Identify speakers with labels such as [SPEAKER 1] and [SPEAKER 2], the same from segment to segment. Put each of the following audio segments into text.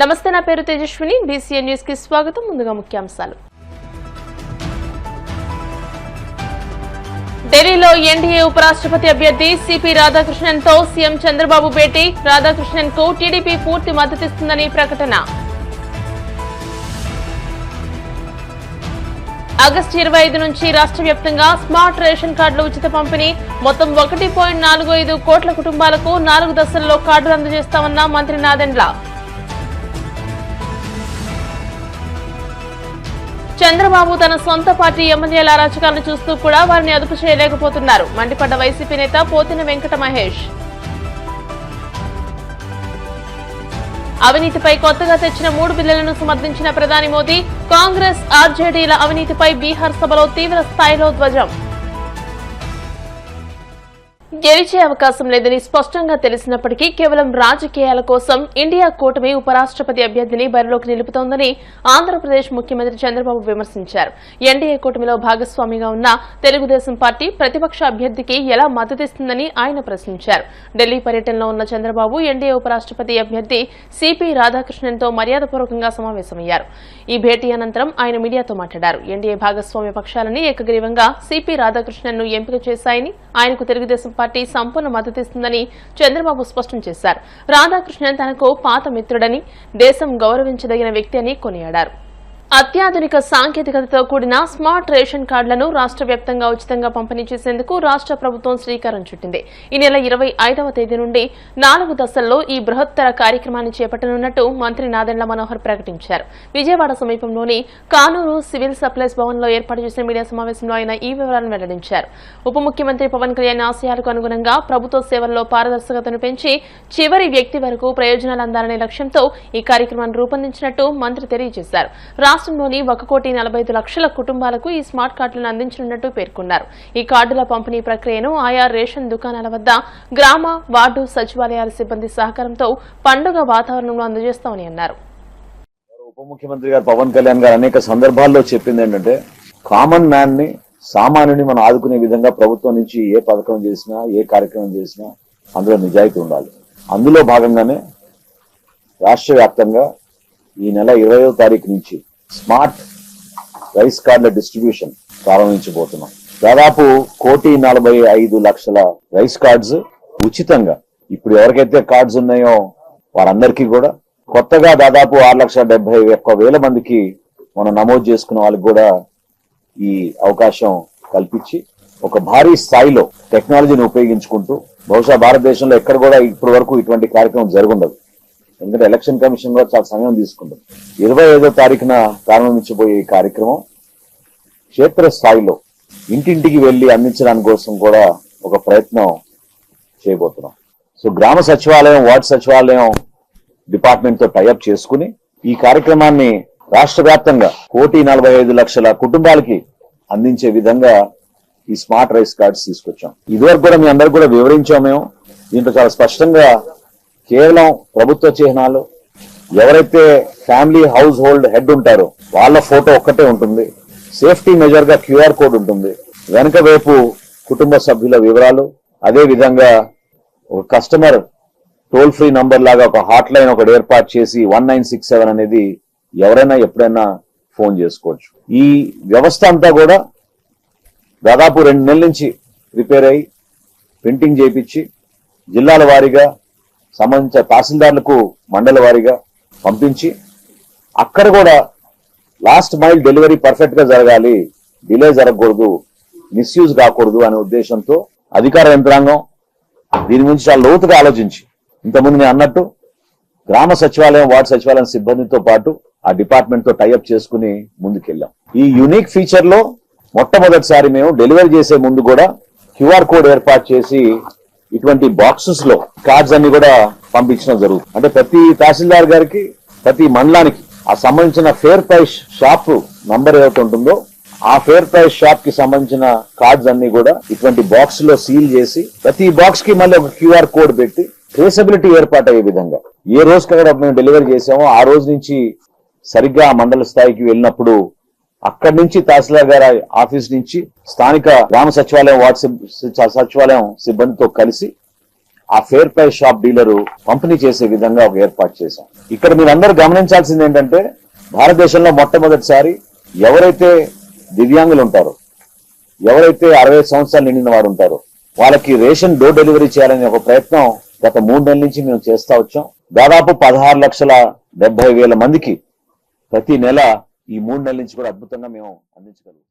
[SPEAKER 1] నమస్తే, నా పేరు తేజస్విని. బీసీఎన్ న్యూస్ కి స్వాగతం. ముందుగా ముఖ్యాంశాలు. ఢిల్లీలో ఎన్డీఏ ఉపరాష్ట్రపతి అభ్యర్థి సిపి రాధాకృష్ణన్ తో సీఎం చంద్రబాబు భేటీ. రాధాకృష్ణన్ కు టీడీపీ పూర్తి మద్దతిస్తుందని ప్రకటన. ఆగస్టు 25 నుంచి రాష్ట్ర వ్యాప్తంగా స్మార్ట్ రేషన్ కార్డులు ఉచిత పంపిణీ. మొత్తం 1.45 కోట్ల కుటుంబాలకు 4 దశల్లో కార్డులు అందజేస్తామన్న మంత్రి నాదెండ్ల. చంద్రబాబు తన సొంత పార్టీ ఎమ్మెల్యేల అరాచకాలను చూస్తూ కూడా వారిని అదుపు చేయలేకపోతున్నారు. మండిపడ్డ వైసీపీ నేత పోతిన వెంకట మహేష్. అవినీతిపై కొత్తగా తెచ్చిన 3 బిల్లులను సమర్థించిన ప్రధాని మోదీ. కాంగ్రెస్ ఆర్జేడీల అవినీతిపై బీహార్ సభలో తీవ్ర స్థాయిలో ధ్వజం. గెలిచే అవకాశం లేదని స్పష్టంగా తెలిసినప్పటికీ కేవలం రాజకీయాల కోసం ఇండియా కూటమి ఉపరాష్ట్రపతి అభ్యర్థిని బరిలోకి నిలుపుతోందని ఆంధ్రప్రదేశ్ ముఖ్యమంత్రి చంద్రబాబు విమర్శించారు. ఎన్డీఏ కూటమిలో భాగస్వామిగా ఉన్న తెలుగుదేశం పార్టీ ప్రతిపక్ష అభ్యర్థికి ఎలా మద్దతిస్తుందని ఆయన ప్రశ్నించారు. ఢిల్లీ పర్యటనలో ఉన్న చంద్రబాబు ఎన్డీఏ ఉపరాష్ట్రపతి అభ్యర్థి సిపి రాధాకృష్ణన్తో మర్యాదపూర్వకంగా సమావేశమయ్యారు. ఈ భేటీ అనంతరం ఆయన మీడియాతో మాట్లాడారు. ఎన్డీఏ భాగస్వామ్య పక్షాలని ఏకగ్రీవంగా సిపి రాధాకృష్ణన్ను ఎంపిక చేశాయని, ఆయనకు తెలుగుదేశం పార్టీ సంపూర్ణ మద్దతిస్తుందని చంద్రబాబు స్పష్టం చేశారు. రాధాకృష్ణన్ తనకు పాత మిత్రుడని, దేశం గౌరవించదగిన వ్యక్తి అని కొనియాడారు. అత్యాధునిక సాంకేతికతతో కూడిన స్మార్ట్ రేషన్ కార్డులను రాష్ట్ర వ్యాప్తంగా ఉచితంగా పంపిణీ చేసేందుకు రాష్ట్ర ప్రభుత్వం శ్రీకారం చుట్టింది. ఈ నెల 25వ తేదీ నుండి 4 దశల్లో ఈ బృహత్తర కార్యక్రమాన్ని చేపట్టనున్నట్టు మంత్రి నాదెండ్ల మనోహర్ ప్రకటించారు. విజయవాడ సమీపంలోని కానూరు సివిల్ సప్లైస్ భవన్ లో ఏర్పాటు చేసిన మీడియా సమావేశంలో ఆయన ఈ వివరాలను వెల్లడించారు. ఉప ముఖ్యమంత్రి పవన్ కళ్యాణ్ ఆశయాలకు అనుగుణంగా ప్రభుత్వ సేవల్లో పారదర్శకతను పెంచి చివరి వ్యక్తి వరకు ప్రయోజనాలు అందాలనే లక్ష్యంతో ఈ కార్యక్రమాన్ని రూపొందించినట్టు మంత్రి తెలియజేశారు. రాష్ట్రంలోని 1,45,00,000 కుటుంబాలకు ఈ స్మార్ట్ కార్డులను అందించనున్నట్టు పేర్కొన్నారు. ఈ కార్డుల పంపిణీ ప్రక్రియను ఆయా రేషన్ దుకాణాల వద్ద గ్రామ, వార్డు సచివాలయాల సిబ్బంది సహకారంతో పండుగ వాతావరణంలో అందజేస్తామని అన్నారు.
[SPEAKER 2] ఉప ముఖ్యమంత్రి గారు పవన్ కళ్యాణ్ గారు అనేక సందర్భాల్లో చెప్పింది ఏంటంటే, కామన్ మ్యాన్ ని, సామాన్యుని మనం ఆదుకునే విధంగా ప్రభుత్వం నుంచి ఏ పథకం చేసినా, ఏ కార్యక్రమం చేసినా అందులో నిజాయితీ ఉండాలి. అందులో భాగంగానే రాష్ట్ర వ్యాప్తంగా ఈ నెల 20వ తారీఖు నుంచి స్మార్ట్ రైస్ కార్డుల డిస్ట్రిబ్యూషన్ ప్రారంభించబోతున్నాం. దాదాపు 1,45,00,000 రైస్ కార్డ్స్ ఉచితంగా. ఇప్పుడు ఎవరికైతే కార్డ్స్ ఉన్నాయో వారందరికీ కూడా, కొత్తగా దాదాపు 6,71,000 మందికి మనం నమోదు చేసుకున్న వాళ్ళకి కూడా ఈ అవకాశం కల్పించి ఒక భారీ స్థాయిలో టెక్నాలజీని ఉపయోగించుకుంటూ, బహుశా భారతదేశంలో ఎక్కడ కూడా ఇప్పటి వరకు ఇటువంటి కార్యక్రమం జరుగుండదు. ఎందుకంటే ఎలక్షన్ కమిషన్ కూడా చాలా సమయం తీసుకుంటుంది. 25వ తారీఖున ప్రారంభించబోయే ఈ కార్యక్రమం క్షేత్రస్థాయిలో ఇంటింటికి వెళ్లి అందించడానికి కోసం కూడా ఒక ప్రయత్నం చేయబోతున్నాం. సో గ్రామ సచివాలయం, వార్డు సచివాలయం డిపార్ట్మెంట్ తో టైఅప్ చేసుకుని ఈ కార్యక్రమాన్ని రాష్ట్ర వ్యాప్తంగా 1,45,00,000 కుటుంబాలకి అందించే విధంగా ఈ స్మార్ట్ రైస్ కార్డ్స్ తీసుకొచ్చాం. ఇదివరకు కూడా మీ అందరికి కూడా వివరించాం. మేము దీంట్లో చాలా స్పష్టంగా కేవలం ప్రభుత్వ చిహ్నాలు, ఎవరైతే ఫ్యామిలీ హౌస్ హోల్డ్ హెడ్ ఉంటారో వాళ్ళ ఫోటో ఒక్కటే ఉంటుంది. సేఫ్టీ మెజర్ గా QR కోడ్ ఉంటుంది. వెనక వైపు కుటుంబ సభ్యుల వివరాలు, అదే విధంగా ఒక కస్టమర్ టోల్ ఫ్రీ నంబర్ లాగా ఒక హాట్ లైన్ ఒకటి ఏర్పాటు చేసి 1967 అనేది ఎవరైనా ఎప్పుడైనా ఫోన్ చేసుకోవచ్చు. ఈ వ్యవస్థ అంతా కూడా దాదాపు 2 నెలల నుంచి రిపేర్ అయ్యి ప్రింటింగ్ చేయించి జిల్లాల వారీగా సంబంధించిన తహసీల్దార్లకు మండల వారీగా పంపించి, అక్కడ కూడా లాస్ట్ మైల్ డెలివరీ పర్ఫెక్ట్ గా జరగాలి, డిలే జరగకూడదు, మిస్యూజ్ కాకూడదు అనే ఉద్దేశంతో అధికార యంత్రాంగం దీని గురించి చాలా లోతుగా ఆలోచించి, ఇంతకుముందు నేను అన్నట్టు గ్రామ సచివాలయం, వార్డు సచివాలయం సిబ్బందితో పాటు ఆ డిపార్ట్మెంట్ తో టైఅప్ చేసుకుని ముందుకెళ్ళాం. ఈ యూనిక్ ఫీచర్ లో మొట్టమొదటిసారి మేము డెలివరీ చేసే ముందు కూడా QR కోడ్ ఏర్పాటు చేసి ఇటువంటి బాక్సెస్ లో కార్డ్స్ అన్ని కూడా పంపించడం జరుగుతుంది. అంటే ప్రతి తహసీల్దార్ గారికి, ప్రతి మండలానికి ఆ సంబంధించిన ఫేర్ ప్రైస్ షాప్ నంబర్ ఏదైతే ఉంటుందో ఆ ఫేర్ ప్రైస్ షాప్ కి సంబంధించిన కార్డ్స్ అన్ని కూడా ఇటువంటి బాక్స్ లో సీల్ చేసి, ప్రతి బాక్స్ కి మళ్ళీ ఒక QR కోడ్ పెట్టి ట్రేసబిలిటీ ఏర్పాటు అయ్యే విధంగా, ఏ రోజుకి అక్కడ మేము డెలివరీ చేసామో ఆ రోజు నుంచి సరిగ్గా మండల స్థాయికి వెళ్ళినప్పుడు అక్కడి నుంచి తహసీల్దార్ గారి ఆఫీస్ నుంచి స్థానిక గ్రామ సచివాలయం, వార్డు సచివాలయం సిబ్బందితో కలిసి ఆ ఫేర్ ప్రైస్ షాప్ డీలరు పంపిణీ చేసే విధంగా ఒక ఏర్పాటు చేశాం. ఇక్కడ మీరందరూ గమనించాల్సింది ఏంటంటే భారతదేశంలో మొట్టమొదటిసారి ఎవరైతే దివ్యాంగులు ఉంటారో, ఎవరైతే 60 సంవత్సరాలు నిండిన వారు ఉంటారో వాళ్ళకి రేషన్ డోర్ డెలివరీ చేయాలనే ఒక ప్రయత్నం గత 3 నెలల నుంచి మేము చేస్తా వచ్చాం. దాదాపు 16,70,000 మందికి ప్రతి నెల ఈ 3 నెలల నుంచి కూడా అద్భుతంగా మేము అందించగలుగుతాం.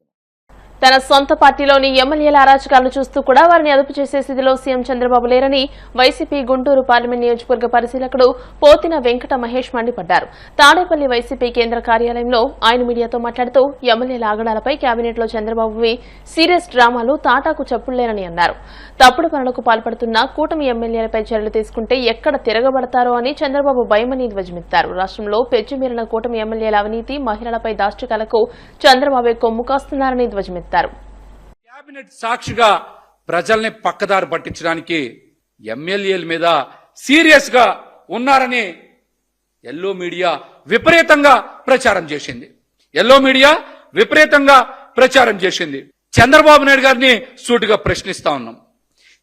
[SPEAKER 1] తన సొంత పార్టీలోని ఎమ్మెల్యేల అరాచకాలను చూస్తూ కూడా వారిని అదుపు చేసే స్థితిలో సీఎం చంద్రబాబు లేరని వైసీపీ గుంటూరు పార్లమెంట్ నియోజకవర్గ పరిశీలకుడు పోతిన వెంకట మహేష్ మండిపడ్డారు. తాడేపల్లి వైసీపీ కేంద్ర కార్యాలయంలో ఆయన మీడియాతో మాట్లాడుతూ ఎమ్మెల్యేల ఆగడాలపై కేబినెట్లో చంద్రబాబువి సీరియస్ డ్రామాలు తాటాకు చెప్పులేరని అన్నారు. తప్పుడు పనులకు పాల్పడుతున్న కూటమి ఎమ్మెల్యేలపై చర్యలు తీసుకుంటే ఎక్కడ తిరగబడతారో అని చంద్రబాబు భయమని ధ్వజమెత్తారు. రాష్ట్రంలో పెచ్చుమీరిన కూటమి ఎమ్మెల్యేల అవినీతి, మహిళలపై దాష్టికాలకు చంద్రబాబే కొమ్ము కాస్తున్నారని ధ్వజమెత్తారు.
[SPEAKER 3] కేబినెట్ సాక్షిగా ప్రజల్ని పక్కదారి పట్టించడానికి ఎమ్మెల్యేల మీద సీరియస్ గా ఉన్నారని ఎల్లో మీడియా విపరీతంగా ప్రచారం చేసింది. చంద్రబాబు నాయుడు గారిని సూటిగా ప్రశ్నిస్తా ఉన్నాం.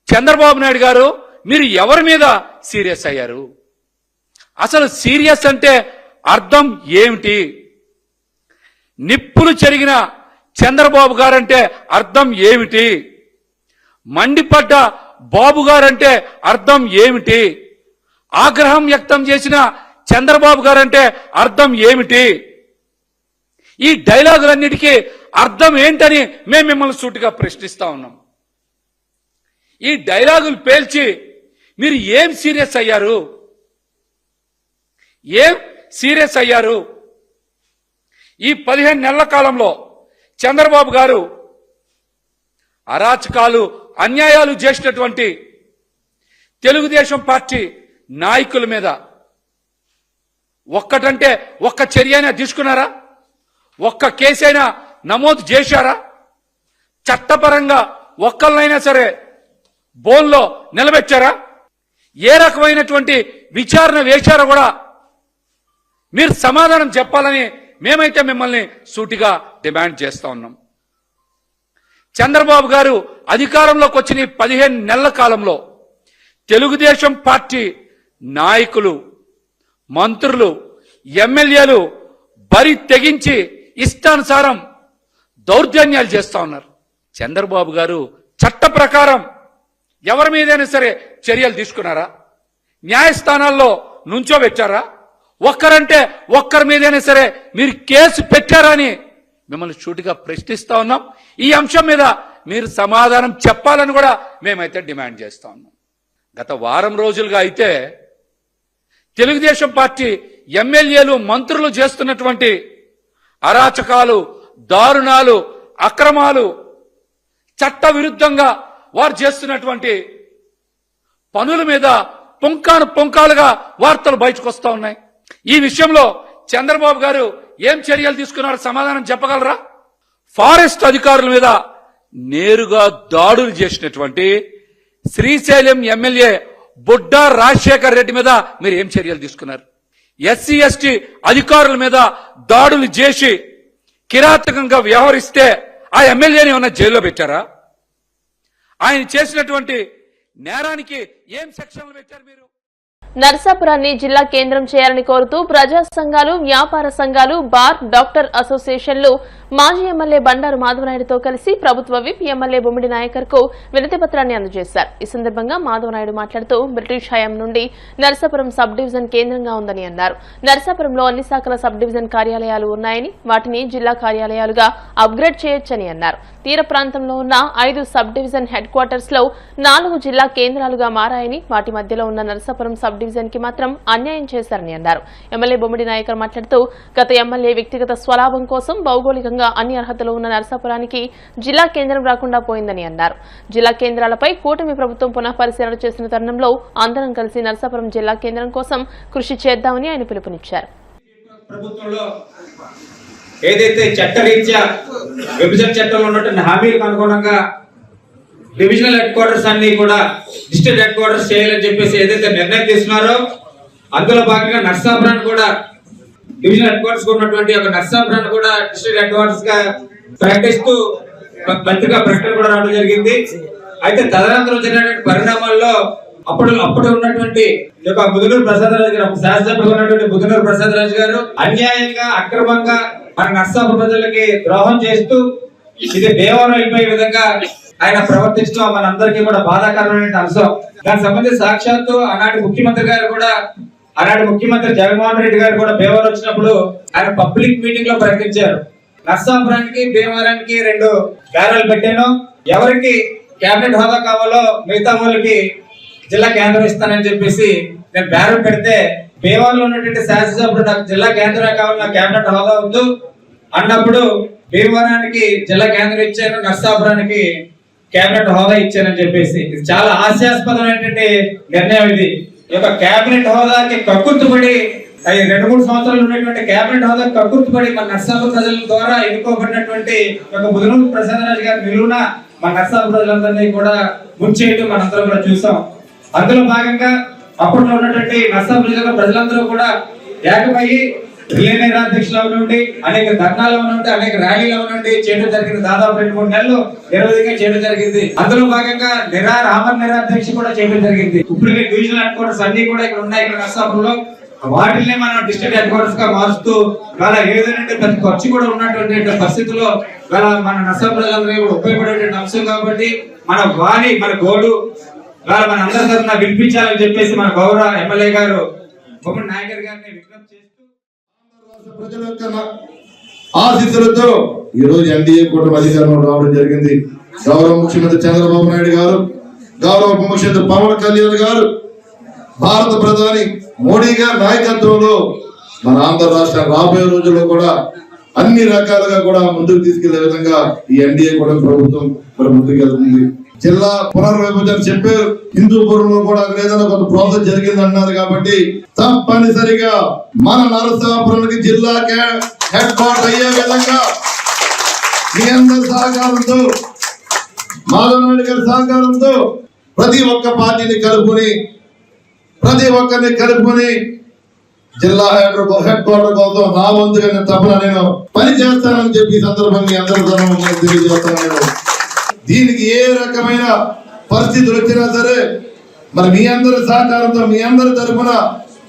[SPEAKER 3] చంద్రబాబు నాయుడు గారు, మీరు ఎవరి మీద సీరియస్ అయ్యారు? అసలు సీరియస్ అంటే అర్థం ఏమిటి? నిప్పులు చెరిగిన చంద్రబాబు గారంటే అర్థం ఏమిటి? మండిపడ్డ బాబు గారంటే అర్థం ఏమిటి? ఆగ్రహం వ్యక్తం చేసిన చంద్రబాబు గారంటే అర్థం ఏమిటి? ఈ డైలాగులన్నిటికీ అర్థం ఏంటని మేము మిమ్మల్ని సూటిగా ప్రశ్నిస్తా ఉన్నాం. ఈ డైలాగులు పేల్చి మీరు ఏం సీరియస్ అయ్యారు? ఈ 15 నెలల కాలంలో చంద్రబాబు గారు అరాచకాలు, అన్యాయాలు చేసినటువంటి తెలుగుదేశం పార్టీ నాయకుల మీద ఒక్కటంటే ఒక్క చర్య అయినా తీసుకున్నారా? ఒక్క కేసైనా నమోదు చేశారా? చట్టపరంగా ఒక్కళ్ళైనా సరే బోన్లో నిలబెట్టారా? ఏ రకమైనటువంటి విచారణ వేశారో కూడా మీరు సమాధానం చెప్పాలని మేమైతే మిమ్మల్ని సూటిగా డిమాండ్ చేస్తా ఉన్నాం. చంద్రబాబు గారు అధికారంలోకి వచ్చిన 15 నెలల కాలంలో తెలుగుదేశం పార్టీ నాయకులు, మంత్రులు, ఎమ్మెల్యేలు బరి తెగించి ఇష్టానుసారం దౌర్జన్యాలు చేస్తా ఉన్నారు. చంద్రబాబు గారు చట్ట ప్రకారం ఎవరి మీదైనా సరే చర్యలు తీసుకున్నారా? న్యాయస్థానాల్లో నుంచోబెట్టారా? ఒక్కరంటే ఒక్కరి మీదైనా సరే మీరు కేసు పెట్టారని మిమ్మల్ని సూటిగా ప్రశ్నిస్తా ఉన్నాం. ఈ అంశం మీద మీరు సమాధానం చెప్పాలని కూడా మేమైతే డిమాండ్ చేస్తా ఉన్నాం. గత వారం రోజులుగా అయితే తెలుగుదేశం పార్టీ ఎమ్మెల్యేలు, మంత్రులు చేస్తున్నటువంటి అరాచకాలు, దారుణాలు, అక్రమాలు, చట్ట విరుద్ధంగా వారు చేస్తున్నటువంటి పనుల మీద పుంకాలుగా వార్తలు బయటకు వస్తా ఉన్నాయి. ఈ విషయంలో చంద్రబాబు గారు ఏం చర్యలు తీసుకున్నారో సమాధానం చెప్పగలరా? ఫారెస్ట్ అధికారుల మీద నేరుగా దాడులు చేసినటువంటి శ్రీశైలం ఎమ్మెల్యే బుడ్డా రాజశేఖర్ రెడ్డి మీద మీరు ఏం చర్యలు తీసుకున్నారు? ఎస్సీ ఎస్టీ అధికారుల మీద దాడులు చేసి కిరాతకంగా వ్యవహరిస్తే ఆ ఎమ్మెల్యేని ఏమన్నా జైల్లో పెట్టారా? ఆయన చేసినటువంటి నేరానికి ఏం సెక్షన్లు పెట్టారు మీరు?
[SPEAKER 1] నర్సాపురాన్ని జిల్లా కేంద్రం చేయాలని కోరుతూ ప్రజా సంఘాలు, వ్యాపార సంఘాలు, బార్, డాక్టర్ అసోసియేషన్లు మాజీ ఎమ్మెల్యే బండారు మాధవనాయుడుతో కలిసి ప్రభుత్వ విప్ ఎమ్మెల్యే బొమ్మిడి నాయకర్ కు వినతి పత్రాన్ని అందజేశారు. ఈ సందర్భంగా మాధవనాయుడు మాట్లాడుతూ బ్రిటిష్ హయాం నుండి నర్సాపురం సబ్ డివిజన్ కేంద్రంగా ఉందని అన్నారు. నర్సాపురంలో అన్ని శాఖల సబ్ డివిజన్ కార్యాలయాలు ఉన్నాయని, వాటిని జిల్లా కార్యాలయాలుగా అప్గ్రేడ్ చేయొచ్చని అన్నారు. తీర ప్రాంతంలో ఉన్న 5 సబ్ డివిజన్ హెడ్ క్వార్టర్స్ లో 4 జిల్లా కేంద్రాలుగా మారాయని, వాటి మధ్యలో ఉన్న నర్సాపురం సబ్ డివిజన్ కి మాత్రం అన్యాయం చేశారని అన్నారు. ఎమ్మెల్యే బొమ్మిడి నాయకర్ మాట్లాడుతూ గత ఎమ్మెల్యే వ్యక్తిగత స్వలాభం కోసం భౌగోళికంగా అన్ని అర్హతలు ఉన్న నర్సాపురానికి జిల్లా కేంద్రం రాకుండా పోయిందని అన్నారు. జిల్లా కేంద్రాలపై కూటమి ప్రభుత్వం పునః పరిశీలన చేసిన తరుణంలో అందరం కలిసి నర్సాపురం జిల్లా కేంద్రం కోసం కృషి చేద్దామని ఆయన పిలుపునిచ్చారు.
[SPEAKER 4] ఏదైతే చట్టరీత్యా విభజన చట్టంలో ఉన్నటువంటి హామీలకు అనుగుణంగా డివిజనల్ హెడ్ క్వార్టర్స్ అన్ని కూడా డిస్ట్రిక్ట్ హెడ్ క్వార్టర్స్ చేయాలని చెప్పేసి ఏదైతే నిర్ణయం తీసుకున్నారో అందులో భాగంగా నర్సాపురాన్ని కూడా డివిజనల్ హెడ్ క్వార్టర్స్ ఉన్నటువంటి ఒక నర్సాపురాన్ని కూడా డిస్ట్రిక్ట్ హెడ్ క్వార్టర్స్ గా ప్రకటిస్తూ పత్రికా ప్రకటన కూడా రావడం జరిగింది. అయితే తదనంతరం జరిగినటువంటి పరిణామాల్లో అప్పుడు ఉన్నటువంటి ఈ యొక్క బుధనూరు ప్రసాదరాజు గారు, శాసనసభ్యులు ఉన్నటువంటి బుధనూరు ప్రసాదరాజు గారు అన్యాయంగా అక్రమంగా మన నర్సాపు ప్రజలకి ద్రోహం చేస్తూ ఇది దేవాలయం వెళ్ళిపోయే విధంగా ఆయన ప్రవర్తించడం మనందరికీ కూడా బాధాకరమైన అంశం. దానికి సంబంధించి సాక్షాత్తు ఆనాటి ముఖ్యమంత్రి జగన్మోహన్ రెడ్డి గారు కూడా భీమవరం వచ్చినప్పుడు ఆయన పబ్లిక్ మీటింగ్ లో ప్రకటించారు, నర్సాపురానికి భీమవరానికి 2 బ్యారల్ పెట్టాను, ఎవరికి కేబినెట్ హోదా కావాలో మిగతా వాళ్ళకి జిల్లా కేంద్రం ఇస్తానని చెప్పేసి నేను బ్యారల్ పెడితే భీమవరంలో ఉన్నటువంటి శాసనసభ్యుడు నాకు జిల్లా కేంద్రం కావాలి, నాకు కేబినెట్ హోదా వద్దు అన్నప్పుడు భీమవరానికి జిల్లా కేంద్రం ఇచ్చాను, నర్సాపురానికి కేబినెట్ హోదా ఇచ్చానని చెప్పేసి. ఇది చాలా హాస్యాస్పదమైనటువంటి నిర్ణయం. ఇది ఈ యొక్క కేబినెట్ హోదాకి కక్కుర్తుపడి 2-3 సంవత్సరాలు ఉన్నటువంటి కేబినెట్ హోదా కక్కుర్తుపడి మన నర్సాపు ప్రజల ద్వారా ఎన్నుకోబడినటువంటి ఒక బుధనూరు ప్రసాదరాజు గారి నిలువున మన నర్సాపు ప్రజలందరినీ కూడా ముంచేయటం మనందరం కూడా చూసాం. అందులో భాగంగా అప్పట్లో ఉన్నటువంటి నర్సాపు ప్రజలందరూ కూడా ఏకమయ్యి రిలే నిరాధ్యక్షులు నుండి అనేక ధర్నాలు నుండి అనేక ర్యాలీల నుండి చేయడం జరిగింది. దాదాపు 2-3 నెలలు నిరవధికంగా చేయడం జరిగింది. అందులో భాగంగా ఆమరణ నిరాధ్యక్ష కూడా చేయడం జరిగింది. ఇప్పటికే డివిజనల్ హెడ్ క్వార్టర్స్ అన్ని కూడా ఇక్కడ ఉన్నాయి. ఇక్కడ నర్సాపురంలో వాటిని మనం డిస్ట్రిక్ట్ హెడ్ క్వార్టర్స్ గా మారుస్తూ వాళ్ళ ఏదైనా ప్రతి ఖర్చు కూడా ఉన్నటువంటి పరిస్థితుల్లో వాళ్ళ మన నర్సాపు ప్రజలందరూ కూడా ఉపయోగపడేటువంటి అంశం కాబట్టి మన వాణి మన గోడు వాళ్ళ మన అందరి తరఫున వినిపించాలని చెప్పేసి మన గౌరవ ఎమ్మెల్యే గారు బొమ్మడి నాయకర్ గారిని విజ్ఞప్తి చేస్తూ
[SPEAKER 5] ప్రజల యొక్క ఆశీస్సులతో ఈ రోజు ఎన్డీఏ కూటమి అధికారంలో రావడం జరిగింది. గౌరవ ముఖ్యమంత్రి చంద్రబాబు నాయుడు గారు, గౌరవ ఉప ముఖ్యమంత్రి పవన్ కళ్యాణ్ గారు, భారత ప్రధాని మోడీ గారి నాయకత్వంలో మన ఆంధ్ర రాష్ట్రం రాబోయే రోజుల్లో కూడా అన్ని రకాలుగా కూడా ముందుకు తీసుకెళ్లే విధంగా ఈ ఎన్డీఏ కూటమి ప్రభుత్వం ముందుకెళ్తుంది. జిల్లా పునర్విభజన చెప్పారు, హిందూపురంలో కూడా ఏదైనా కొంత ప్రాసెస్ జరిగింది అన్నారు కాబట్టి తప్పనిసరిగా మన నరసాపురానికి జిల్లా హెడ్ క్వార్టర్ అయ్యే విధంగా మీ అందరి సహకారంతో, మాధవనాయుడు గారి సహకారంతో ప్రతి ఒక్క పార్టీని కలుపుకొని ప్రతి ఒక్కరిని కలుపుకొని జిల్లా హెడ్ క్వార్టర్ కోసం నా వంతుగా నేను పని చేస్తానని చెప్పి ఈ సందర్భంగా అందరూ తెలియజేస్తాను. దీనికి ఏ రకమైన పరిస్థితులు వచ్చినా సరే మరి మీ అందరి సహకారంతో మీ అందరి తరఫున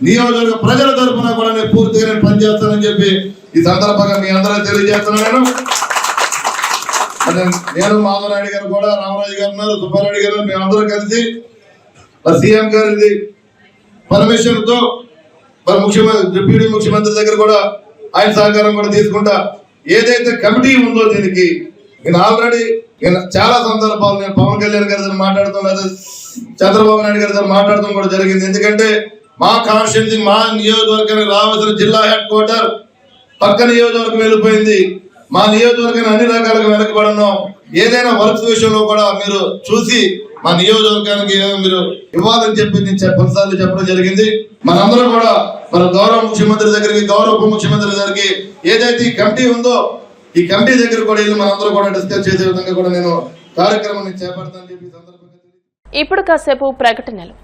[SPEAKER 5] నియోజకవర్గ ప్రజల తరఫున కూడా నేను పూర్తిగా పనిచేస్తానని చెప్పి ఈ సందర్భంగా మీ అందరూ తెలియజేస్తున్నాను. నేను మాధవనాయుడు గారు కూడా, రామరాజు గారు ఉన్నారు, సుబ్బారెడ్డి గారు, మేమందరం కలిసి మరి సీఎం గారి పర్మిషన్ తో మరి డిప్యూటీ ముఖ్యమంత్రి దగ్గర కూడా ఆయన సహకారం కూడా తీసుకుంటా ఏదైతే కమిటీ ఉందో దీనికి నేను ఆల్రెడీ చాలా సందర్భాలు నేను పవన్ కళ్యాణ్ గారితో మాట్లాడుతాం, లేదా చంద్రబాబు నాయుడు గారితో మాట్లాడటం కూడా జరిగింది. ఎందుకంటే మా కాన్స్టిట్యూన్సీ మా నియోజకవర్గానికి రావాల్సిన జిల్లా హెడ్ క్వార్టర్ పక్క నియోజకవర్గం వెళ్ళిపోయింది. మా నియోజకవర్గాన్ని అన్ని రకాలుగా వెనకబడున్నాం. ఏదైనా వర్క్స్ విషయంలో కూడా మీరు చూసి మా నియోజకవర్గానికి మీరు ఇవ్వాలని చెప్పి నేను పలుసార్లు చెప్పడం జరిగింది. మనందరం కూడా మన గౌరవ ముఖ్యమంత్రి దగ్గరికి, గౌరవ ఉప ముఖ్యమంత్రి దగ్గరికి ఏదైతే ఈ కమిటీ ఉందో ఈ కమిటీ దగ్గర కూడా వెళ్ళి మనందరూ కూడా డిస్కస్ చేసే విధంగా కూడా నేను కార్యక్రమాన్ని చేపడతానని చెప్పి సందర్భంగా
[SPEAKER 1] ఇప్పుడు కాసేపు ప్రకటనలు.